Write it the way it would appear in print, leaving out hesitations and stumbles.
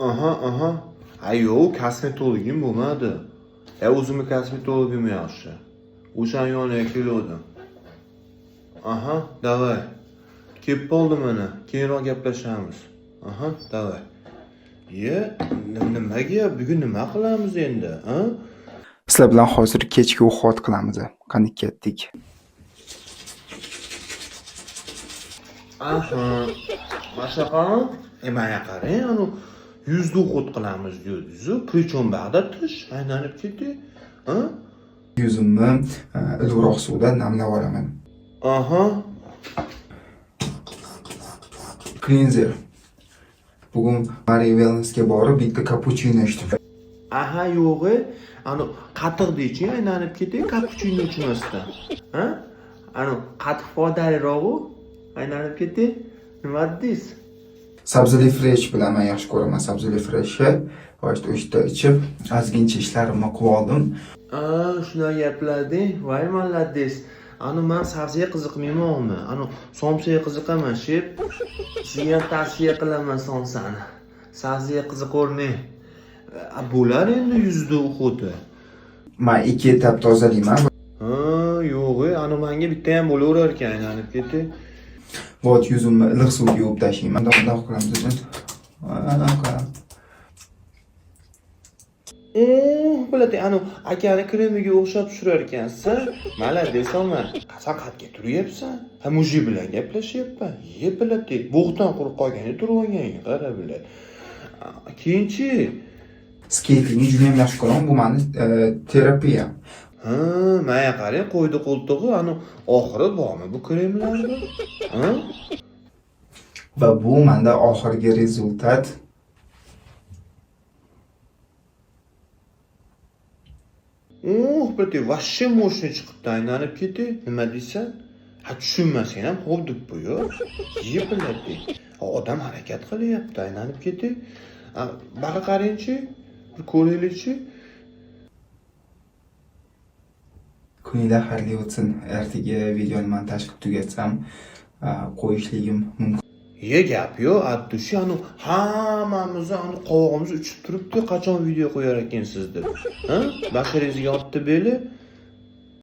Aha, aha. Ha yo'q, kosmetologim bo'lmadi. O'zimni kosmetologim yaxshi. O'shan yoniga keldim. Aha, davay. Kelib qoldi mana. Keyinroq gaplashamiz. Aha, davay. Nimaga? Bugun nima qilamiz endi, ha? Sizlar bilan hozir kechki uxlot qilamiz. Qani ketdik. Aha. Mashaqami? Mana qarang, anu yuzda uxlot qilamiz deydi-yu, prичём ba'da tish aylanib ketdi. Ha? Yuzimni iliqroq suvda namlab olaman. Aha. Cleanser. Bugun Marie Wellnessga borib bitta kapuchino ichdim. Aha, yo'g'i, anu qatiqda-chi aylanib ketdi, kapuchino ichmasdan. Ha? Anu qatiq foydaliroq-ku, aylanib ketdi. Nima deysiz? Sabzili fresh bilaman, yaxshi ko'raman sabzili freshni. O'shda ichib, ozgincha ishlarimni qilib oldim. Shunday gaplarding. Voy malades. Anu men sabziga qiziqmaymanmi? Anu somsaga qiziqaman, shep. Sizga tavsiya qilaman somsani. Sabziga qiziqormang. Bo'lar endi yuzda uxloti. Men 2 etap tozalayman. Yo'g'i, anu menga bitta ham bo'laverar ekan, aylanib ketdi. Vot yuzimni iliq suvga yuvib tashlayman. Bundoq qilamiz. Biladi, anu akani kremiga o'xshab tushirar ekansiz. Malades oman. Qasaqatga turyapsan. Ha, muji bilan gaplashyapman. Biladi, bo'g'ton qurib qolgani turib olgan, qara biladi. Keyinchi Skeytingni juda ham yaxshi ko'raman. Bu meni terapiya. Maya qarang, qo'ydi qo'ltig'i, anu oxiri bormi bu kremlarni? Va bu menda oxirgi rezultat. Biladi, vashshe moshni chiqibdi, aylanib ketdi. Nima deysan? Ha, tushunmasang ham xo'p deb qo'y-yu. Biladi. Odam harakat qilyapti, aylanib ketdi. Baqa qarangchi, bir ko'raylikchi. Kuninglar xayrli o'tsin. Ertaga videoni montaj qilib tugatsam, qo'yishligim mumkin. Gap yo'q, addushi, anu hammamiz anu qovog'imiz uchib turibdi, qachon video qo'yar ekansiz deb. Basharingizga otdi beli.